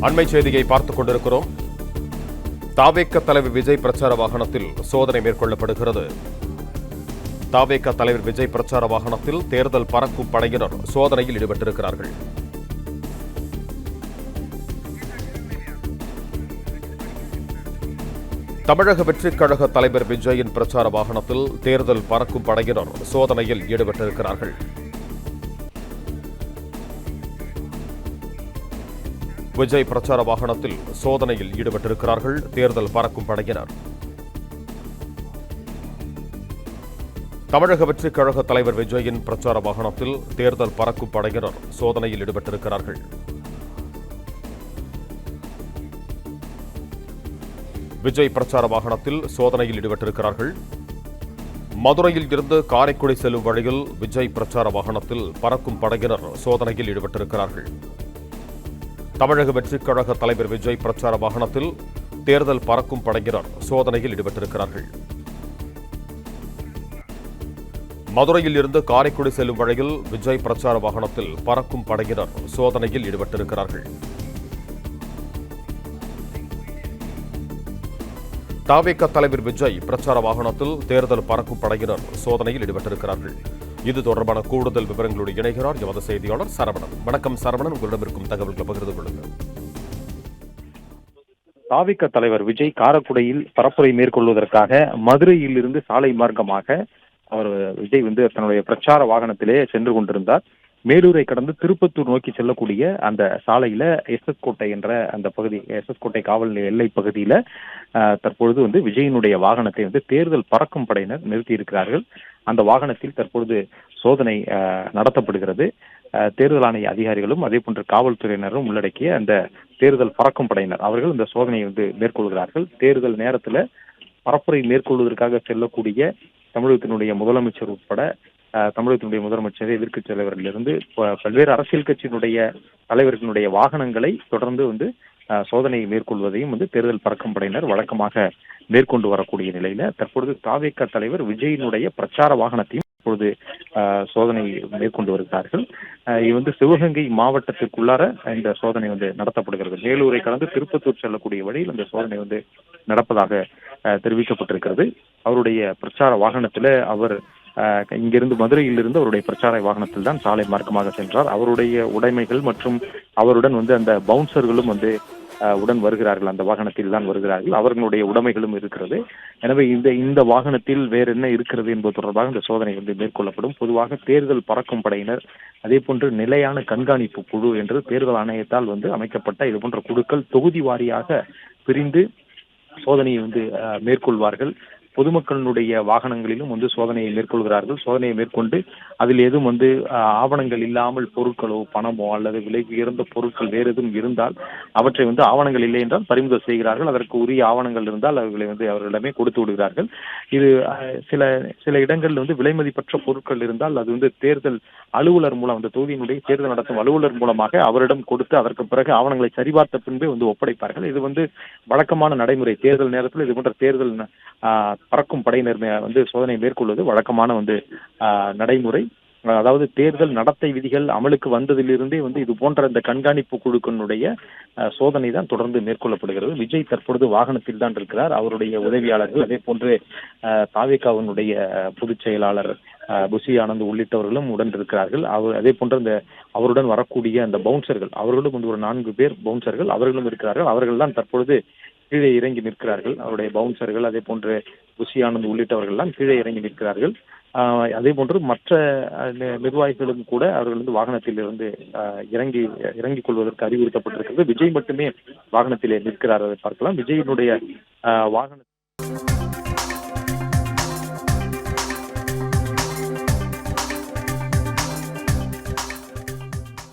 அண்மை செய்தியை பார்த்துக் கொண்டிருக்கிறோம். தாவேக தலைவர் விஜய் பிரச்சார வாகனத்தில் சோதனை மேற்கொள்ளப்படுகிறது. தாவேக தலைவர் விஜய் பிரச்சார வாகனத்தில் தேர்தல் பறக்கும் படையினர் சோதனையில் ஈடுபட்டிருக்கிறார்கள். தமிழக வெற்றிக் கழக தலைவர் விஜயின் பிரச்சார வாகனத்தில் தேர்தல் பறக்கும் படையினர் சோதனையில் ஈடுபட்டிருக்கிறார்கள். விஜய் பிரச்சார வாகனத்தில் சோதனையில் ஈடுபட்டிருக்கிறார்கள் தேர்தல் பறக்கும் படையினர். தமிழக வெற்றிக் கழக தலைவர் விஜயின் பிரச்சார வாகனத்தில் தேர்தல் பறக்கும் படையினர் சோதனையில் ஈடுபட்டிருக்கிறார்கள். விஜய் பிரச்சார வாகனத்தில் சோதனையில் ஈடுபட்டிருக்கிறார்கள். மதுரையில் இருந்து காரைக்குடி செல்லும் வழியில் விஜய் பிரச்சார வாகனத்தில் பறக்கும் படையினர் சோதனையில் ஈடுபட்டிருக்கிறார்கள். தமிழக வெற்றிக் கழக தலைவர் விஜய் பிரச்சார வாகனத்தில் தேர்தல் பறக்கும் படையினர் சோதனையில் ஈடுபட்டிருக்கிறார்கள். மதுரையில் இருந்து காரைக்குடி செல்லும் வழியில் விஜய் பிரச்சார வாகனத்தில் பறக்கும் படையினர் சோதனையில் ஈடுபட்டிருக்கிறார்கள். தாவேக தலைவர் விஜய் பிரச்சார வாகனத்தில் தேர்தல் பறக்கும் படையினர் சோதனையில் ஈடுபட்டிருக்கிறார்கள். இது தொடர்பான கூடுதல் விவரங்களோடு இணைகிறார் எமது செய்தியாளர் சரவணன். வணக்கம் சரவணன், உங்களிடம் இருக்கும் தகவல்களை பகிர்ந்து கொள்ளுங்கள். தாவேக தலைவர் விஜய் காரைக்குடியில் பரப்புரை மேற்கொள்வதற்காக மதுரையில் இருந்து சாலை மார்க்கமாக அவர் விஜய் தன்னுடைய பிரச்சார வாகனத்திலே சென்று கொண்டிருந்தார். மேலூரை கடந்து திருப்பத்தூர் நோக்கி செல்லக்கூடிய அந்த சாலையில எஸ்எஸ் கோட்டை என்ற அந்த பகுதி, எஸ்எஸ் கோட்டை காவல் எல்லை பகுதியில தற்பொழுது விஜயினுடைய வாகனத்தை தேர்தல் பறக்கும் படையினர் நிறுத்தி இருக்கிறார்கள். அந்த வாகனத்தில் தற்பொழுது சோதனை நடத்தப்படுகிறது. தேர்தல் ஆணைய அதிகாரிகளும் அதே போன்று காவல்துறையினரும் உள்ளடக்கிய அந்த தேர்தல் பறக்கும் படையினர் அவர்கள் இந்த சோதனையை மேற்கொள்கிறார்கள். தேர்தல் நேரத்துல பரப்புரை மேற்கொள்வதற்காக செல்லக்கூடிய தமிழகத்தினுடைய முதலமைச்சர் உட்பட தமிழகத்தினுடைய முதலமைச்சர், எதிர்க்கட்சி தலைவர்களிலிருந்து பல்வேறு அரசியல் கட்சியினுடைய தலைவர்களுடைய வாகனங்களை தொடர்ந்து சோதனையை மேற்கொள்வதையும் தேர்தல் பறக்கும் படையினர் வழக்கமாக மேற்கொண்டு வரக்கூடிய நிலையில தற்பொழுது தாவேக தலைவர் விஜயினுடைய பிரச்சார வாகனத்தையும் இப்பொழுது சோதனை மேற்கொண்டு வருகிறார்கள். இது சிவகங்கை மாவட்டத்திற்குள்ளார இந்த சோதனை நடத்தப்படுகிறது. மேலூரை கடந்து திருப்பத்தூர் செல்லக்கூடிய வழியில் இந்த சோதனை நடப்பதாக தெரிவிக்கப்பட்டிருக்கிறது. அவருடைய பிரச்சார வாகனத்துல அவர் இங்கிருந்து மதுரையிலிருந்து அவருடைய பிரச்சார வாகனத்தில் தான் சாலை மார்க்கமாக சென்றார். அவருடைய உடைமைகள் மற்றும் அவருடன் அந்த பவுன்சர்களும் உடன் வருகிறார்கள். அந்த வாகனத்தில் தான் வருகிறார்கள். அவர்களுடைய உடைமைகளும் இருக்கிறது. எனவே இந்த வாகனத்தில் வேற என்ன இருக்கிறது என்பது தொடர்பாக இந்த சோதனை மேற்கொள்ளப்படும். பொதுவாக தேர்தல் பறக்கும் படையினர், அதே போன்று நிலையான கண்காணிப்பு குழு என்று தேர்தல் ஆணையத்தால் அமைக்கப்பட்ட இது போன்ற குழுக்கள் தொகுதி வாரியாக பிரிந்து சோதனையை மேற்கொள்வார்கள். பொதுமக்களுடைய வாகனங்களிலும் சோதனையை மேற்கொள்கிறார்கள். சோதனையை மேற்கொண்டு அதில் எதுவும் ஆவணங்கள் இல்லாமல் பொருட்களோ பணமோ அல்லது விலை உயர்ந்த பொருட்கள் வேறு எதுவும் இருந்தால் அவற்றை ஆவணங்கள் இல்லை என்றால் பறிமுதல் செய்கிறார்கள். அதற்கு உரிய ஆவணங்கள் இருந்தால் அவர்களை அவர்களிடமே கொடுத்து விடுகிறார்கள். இது சில இடங்களில் விலை மதிப்பற்ற பொருட்கள் இருந்தால் அது தேர்தல் அலுவலர் மூலம், அந்த தொகுதியினுடைய தேர்தல் நடத்தும் அலுவலர் மூலமாக அவரிடம் கொடுத்து அதற்கு பிறகு ஆவணங்களை சரிபார்த்த பின்பே ஒப்படைப்பார்கள். இது வழக்கமான நடைமுறை. தேர்தல் நேரத்தில் இது போன்ற தேர்தல் பறக்கும் படையினர் சோதனை மேற்கொள்வது வழக்கமான நடைமுறை. அதாவது தேர்தல் நடத்தை விதிகள் அமலுக்கு வந்ததிலிருந்தே இது போன்ற இந்த கண்காணிப்பு குழுக்களுடைய சோதனை தான் தொடர்ந்து மேற்கொள்ளப்படுகிறது. விஜய் தற்பொழுது வாகனத்தில் தான் இருக்கிறார். அவருடைய உதவியாளர்கள், அதே போன்று தாவேகாவினுடைய பொதுச் செயலாளர் புசி ஆனந்த் உள்ளிட்டவர்களும் உடன் இருக்கிறார்கள். அதே போன்ற அவருடன் வரக்கூடிய அந்த பவுன்சர்கள், அவர்களும் ஒரு 4 பேர் பவுன்சர்கள் அவர்களும் இருக்கிறார்கள். அவர்கள் தான் தற்பொழுது கீழே இறங்கி நிற்கிறார்கள். அவருடைய பவுன்சர்கள், அதே போன்று புசி ஆனந்த் உள்ளிட்டவர்கள் எல்லாம் கீழே இறங்கி நிற்கிறார்கள். அதே போன்று மற்ற நிர்வாகிகளும் கூட அவர்கள் வாகனத்தில் இருந்து இறங்கிக் கொள்வதற்கு அறிவுறுத்தப்பட்டிருக்கிறது. விஜய் மட்டுமே வாகனத்திலே நிற்கிறார். பார்க்கலாம். விஜயினுடைய வாகன